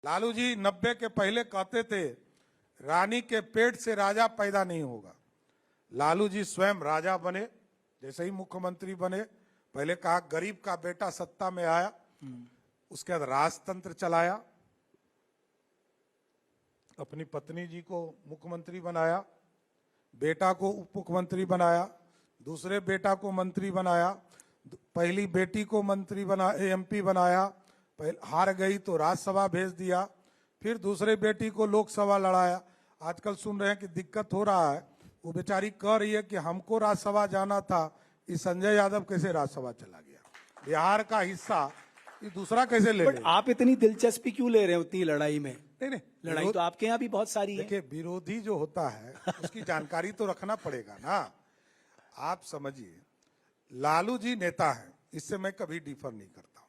लालू जी 90 के पहले कहते थे रानी के पेट से राजा पैदा नहीं होगा। लालू जी स्वयं राजा बने, जैसे ही मुख्यमंत्री बने पहले कहा गरीब का बेटा सत्ता में आया, उसके बाद राजतंत्र चलाया, अपनी पत्नी जी को मुख्यमंत्री बनाया, बेटा को उप मुख्यमंत्री बनाया, दूसरे बेटा को मंत्री बनाया, पहली बेटी को मंत्री बना एमपी बनाया, हार गई तो राज्यसभा भेज दिया, फिर दूसरे बेटी को लोकसभा लड़ाया। आजकल सुन रहे हैं कि दिक्कत हो रहा है, वो बेचारी कह रही है कि हमको राज्यसभा जाना था, इस संजय यादव कैसे राज्यसभा चला गया, बिहार का हिस्सा ये दूसरा कैसे ले लिया। आप इतनी दिलचस्पी क्यों ले रहे हैं उतनी लड़ाई में? नहीं लड़ाई तो आपके यहाँ भी बहुत सारी है। देखिए विरोधी जो होता है उसकी जानकारी तो रखना पड़ेगा ना। आप समझिए लालू जी नेता है, इससे मैं कभी डिफर नहीं करता हूं।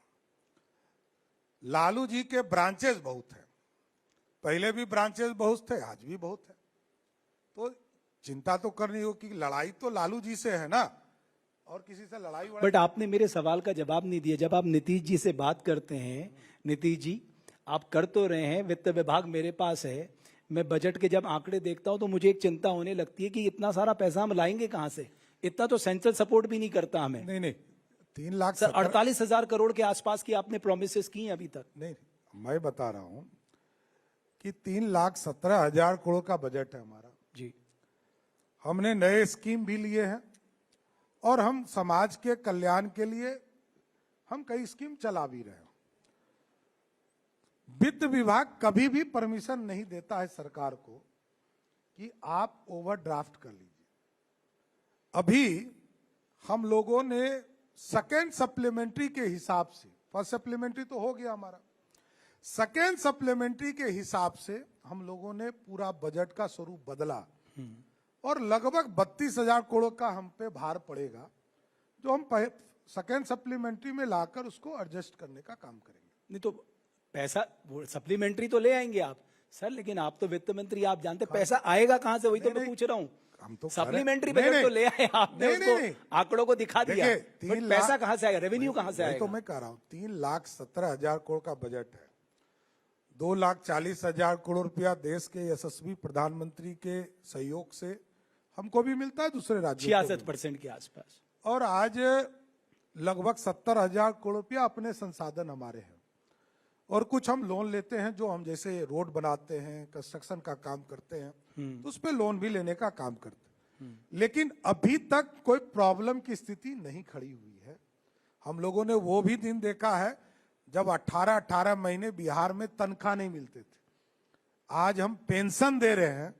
लालू जी के ब्रांचेस बहुत हैं, पहले भी ब्रांचेस बहुत थे, आज भी बहुत है, तो चिंता तो करनी होगी कि लड़ाई तो लालू जी से है ना, और किसी से लड़ाई। बट आपने मेरे सवाल का जवाब नहीं दिया। जब आप नीतीश जी से बात करते हैं, नीतीश जी आप कर तो रहे हैं, वित्त विभाग मेरे पास है, मैं बजट के जब आंकड़े देखता हूं तो मुझे एक चिंता होने लगती है कि इतना सारा पैसा हम लाएंगे कहां से? इतना तो सेंट्रल सपोर्ट भी नहीं करता हमें। नहीं 3 लाख सर 48,000 करोड़ के आसपास की आपने प्रोमिसेस की हैं अभी तक। नहीं मैं बता रहा हूं कि 3,17,000 करोड़ का बजट है हमारा जी। हमने नए स्कीम भी लिए हैं और हम समाज के कल्याण के लिए हम कई स्कीम चला भी रहे हैं। वित्त विभाग कभी भी परमिशन नहीं देता है सरकार को कि आप ओवरड्राफ्ट कर लीजिए। अभी हम लोगों ने सेकेंड सप्लीमेंट्री के हिसाब से, फर्स्ट सप्लीमेंट्री तो हो गया हमारा, सेकेंड सप्लीमेंट्री के हिसाब से हम लोगों ने पूरा बजट का स्वरूप बदला और लगभग 32,000 करोड़ का हम पे भार पड़ेगा, जो हम सेकेंड सप्लीमेंट्री में लाकर उसको एडजस्ट करने का काम करेंगे। नहीं तो पैसा सप्लीमेंट्री तो ले आएंगे आप सर, लेकिन आप तो वित्त मंत्री, आप जानते पैसा आएगा कहां से? वही तो मैं पूछ रहा हूं। हम तो सप्लीमेंट्री बजट तो ले आए आपने, उसको आंकड़ों को दिखा दिया, बट पैसा कहां से आएगा? रेवेन्यू कहां से आएगा? तो मैं कह रहा हूं 3,17,000 करोड़ का बजट है, 2,40,000 करोड़ रुपया देश के यशस्वी प्रधानमंत्री के सहयोग से हमको भी मिलता है, दूसरे राज्यों 66% के आसपास, और आज लगभग 70,000 करोड़ रुपया अपने संसाधन हमारे हैं, और कुछ हम लोन लेते हैं, जो हम जैसे रोड बनाते हैं, कंस्ट्रक्शन का काम करते हैं, तो उस पर लोन भी लेने का काम करते हैं। लेकिन अभी तक कोई प्रॉब्लम की स्थिति नहीं खड़ी हुई है। हम लोगों ने वो भी दिन देखा है जब 18 महीने बिहार में तनख्वाह नहीं मिलते थे। आज हम पेंशन दे रहे हैं,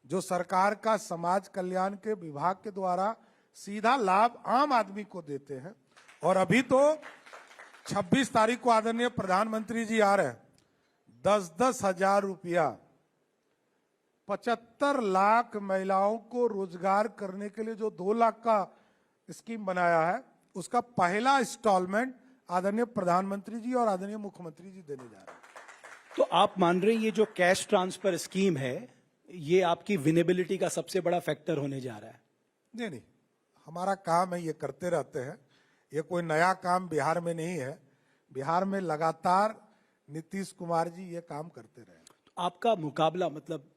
जो सरकार का समाज कल्याण के विभाग के द्वारा सीधा लाभ आम आदमी को देते हैं। और अभी तो 26 तारीख को आदरणीय प्रधानमंत्री जी आ रहे हैं, 10-10 हजार रुपया 75 लाख महिलाओं को रोजगार करने के लिए जो 2 लाख का स्कीम बनाया है, उसका पहला इंस्टॉलमेंट आदरणीय प्रधानमंत्री जी और आदरणीय मुख्यमंत्री जी देने जा रहे हैं। तो आप मान रहे हैं ये जो कैश ट्रांसफर स्कीम है, ये आपकी विनेबिलिटी का सबसे बड़ा फैक्टर होने जा रहा है? नहीं हमारा काम है, ये करते रहते हैं, ये कोई नया काम बिहार में नहीं है। बिहार में लगातार नीतीश कुमार जी ये काम करते रहे। तो आपका मुकाबला, मतलब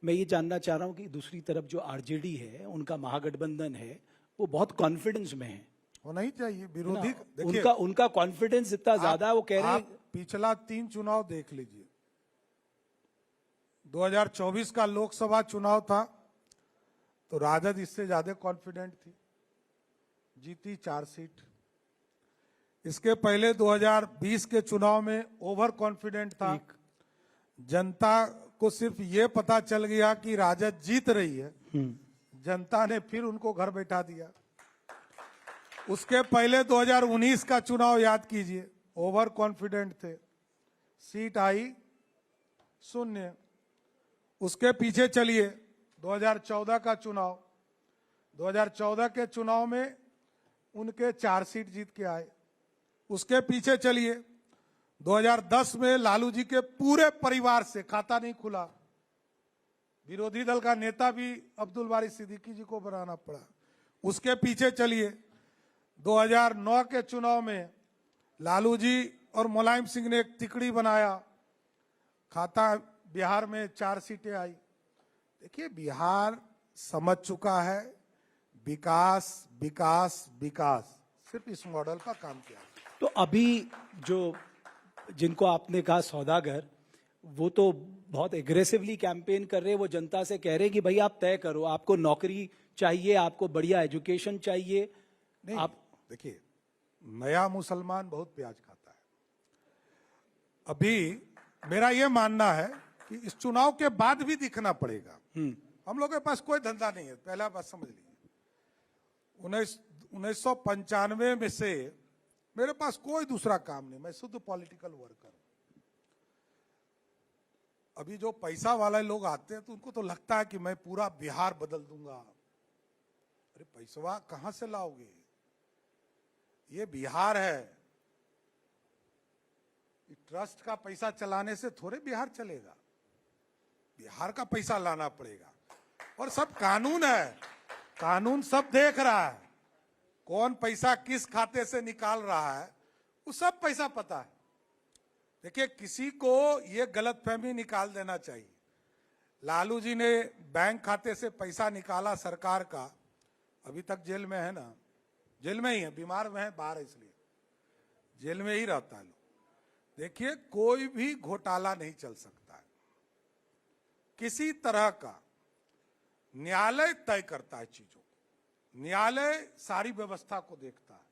मैं ये जानना चाह रहा हूं कि दूसरी तरफ जो आरजेडी है, उनका महागठबंधन है, वो बहुत कॉन्फिडेंस में है। होना ही चाहिए। विरोधी उनका कॉन्फिडेंस इतना ज्यादा, वो कह रहे हैं। पिछला 3 चुनाव देख लीजिए, 2024 का लोकसभा चुनाव था तो राजद इससे ज्यादा कॉन्फिडेंट थी, जीती 4 सीट। इसके पहले 2020 के चुनाव में ओवर कॉन्फिडेंट था, जनता को सिर्फ ये पता चल गया कि राजद जीत रही है, जनता ने फिर उनको घर बैठा दिया। उसके पहले 2019 का चुनाव याद कीजिए, ओवर कॉन्फिडेंट थे, सीट आई 0। उसके पीछे चलिए 2014 का चुनाव, 2014 के चुनाव में उनके 4 सीट जीत के आए। उसके पीछे चलिए 2010 में लालू जी के पूरे परिवार से खाता नहीं खुला, विरोधी दल का नेता भी अब्दुल बारी सिद्दीकी जी को बनाना पड़ा। उसके पीछे चलिए 2009 के चुनाव में लालू जी और मुलायम सिंह ने एक तिकड़ी बनाया खाता बिहार में 4 सीटें आई। देखिए बिहार समझ चुका है विकास विकास विकास, सिर्फ इस मॉडल पर काम किया। तो अभी जो जिनको आपने कहा सौदागर, वो तो बहुत एग्रेसिवली कैंपेन कर रहे हैं, वो जनता से कह रहे हैं कि भाई आप तय करो, आपको नौकरी चाहिए, आपको बढ़िया एजुकेशन चाहिए। नहीं, आप देखिए नया मुसलमान बहुत प्याज खाता है। अभी मेरा ये मानना है कि इस चुनाव के बाद भी दिखना पड़ेगा। हम लोगों के पास कोई धंधा नहीं है, पहला बात समझ लीजिए। 1995 में से मेरे पास कोई दूसरा काम नहीं, मैं शुद्ध पॉलिटिकल वर्कर हूं। अभी जो पैसा वाले लोग आते हैं तो उनको तो लगता है कि मैं पूरा बिहार बदल दूंगा। अरे पैसा कहां से लाओगे? ये बिहार है, ट्रस्ट का पैसा चलाने से थोड़े बिहार चलेगा। बिहार का पैसा लाना पड़ेगा, और सब कानून है, कानून सब देख रहा है, कौन पैसा किस खाते से निकाल रहा है, वो सब पैसा पता है। देखिए किसी को ये गलतफहमी निकाल देना चाहिए। लालू जी ने बैंक खाते से पैसा निकाला सरकार का, अभी तक जेल में है ना, जेल में ही है, बीमार में है बाहर, इसलिए जेल में ही रहता है लोग। देखिए कोई भी घोटाला नहीं चल सकता है, किसी तरह का। न्यायालय तय करता है चीजों को, न्यायालय सारी व्यवस्था को देखता है।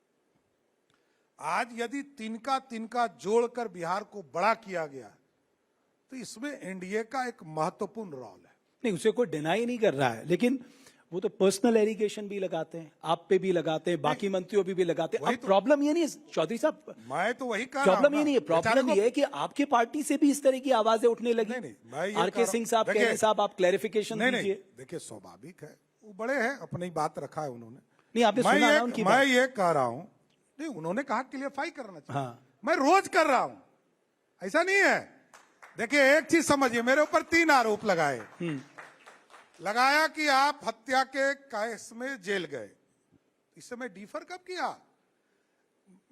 आज यदि तिनका तिनका जोड़कर बिहार को बड़ा किया गया तो इसमें एनडीए का एक महत्वपूर्ण रोल है। नहीं, उसे कोई डिनाई नहीं कर रहा है, लेकिन वो तो पर्सनल एलिगेशन भी लगाते हैं, आप पे भी लगाते हैं, बाकी मंत्रियों पे भी लगाते हैं। अब प्रॉब्लम ये नहीं है चौधरी साहब, मैं तो वही कह रहा हूं। प्रॉब्लम ये नहीं है, प्रॉब्लम ये है कि आपकी पार्टी से भी इस तरह की आवाजें उठने लगी। नहीं, आरके सिंह साहब कह रहे हैं, साहब आप क्लैरिफिकेशन दीजिए। देखिए स्वाभाविक है, वो बड़े हैं, अपनी बात रखा है उन्होंने। नहीं, आपने सुना ना उनकी बात? मैं ये कह रहा हूं, नहीं उन्होंने कहा क्लियरफाई करना चाहिए। हाँ। मैं रोज कर रहा हूं, ऐसा नहीं है। देखिए एक चीज समझिए, मेरे ऊपर 3 आरोप लगाया कि आप हत्या के केस में जेल गए। इससे मैं डिफर कब किया?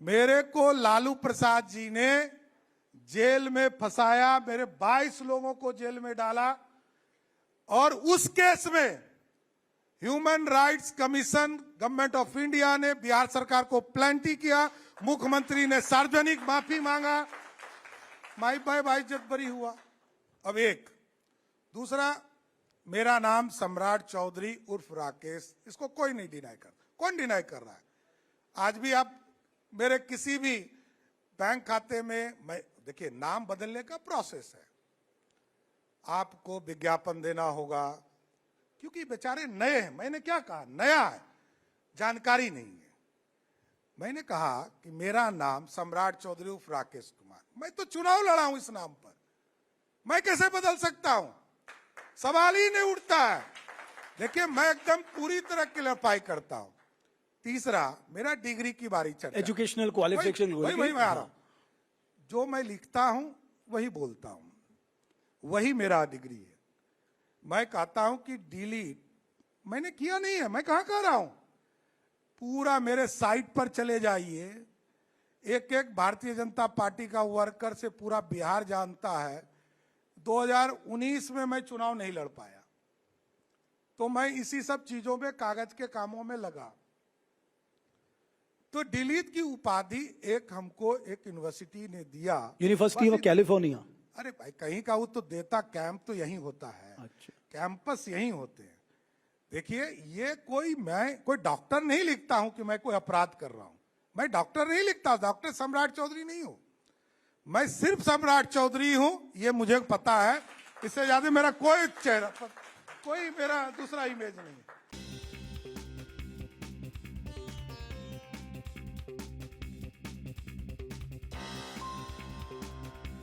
मेरे को लालू प्रसाद जी ने जेल में फंसाया, मेरे 22 लोगों को जेल में डाला, और उस केस में human rights commission government of India ने बिहार सरकार को प्लेंटी किया, मुख्यमंत्री ने सार्वजनिक माफी मांगा, माई बाय बाई जबरी हुआ। अब एक दूसरा, मेरा नाम सम्राट चौधरी उर्फ राकेश, इसको कोई नहीं डिनाई कर, कौन डिनाई कर रहा है? आज भी आप मेरे किसी भी बैंक खाते में, मैं देखिए नाम बदलने का प्रोसेस है, आपको विज्ञापन देना होगा, क्योंकि बेचारे नए हैं। मैंने क्या कहा? नया है, जानकारी नहीं है। मैंने कहा कि मेरा नाम सम्राट चौधरी उर्फ राकेश कुमार, मैं तो चुनाव लड़ा हूं इस नाम पर, मैं कैसे बदल सकता हूं? सवाल ही नहीं उठता है। देखिए मैं एकदम पूरी तरह क्लियरफाई करता हूं। तीसरा, मेरा डिग्री की बारी चर्चा, एजुकेशनल क्वालिफिकेशन, वही मैं आ रहा हूं। जो मैं लिखता हूं वही बोलता हूं, वही मेरा डिग्री है। मैं कहता हूं कि डिलीट मैंने किया नहीं है, मैं कहां कह रहा हूं? पूरा मेरे साइट पर चले जाइए, एक एक भारतीय जनता पार्टी का वर्कर से पूरा बिहार जानता है। 2019 में मैं चुनाव नहीं लड़ पाया, तो मैं इसी सब चीजों में, कागज के कामों में लगा। तो डिलीट की उपाधि एक हमको एक यूनिवर्सिटी ने दिया, यूनिवर्सिटी ऑफ कैलिफोर्निया। अरे भाई कहीं का वो तो देता, कैंप तो यहीं होता है। अच्छा। कैंपस यहीं होते हैं। देखिए ये मैं कोई डॉक्टर नहीं लिखता हूं कि मैं कोई अपराध कर रहा हूं, मैं डॉक्टर नहीं लिखता, डॉक्टर सम्राट चौधरी नहीं हूं, मैं सिर्फ सम्राट चौधरी हूं, ये मुझे पता है। इससे ज्यादा मेरा कोई चेहरा, कोई मेरा दूसरा इमेज नहीं है।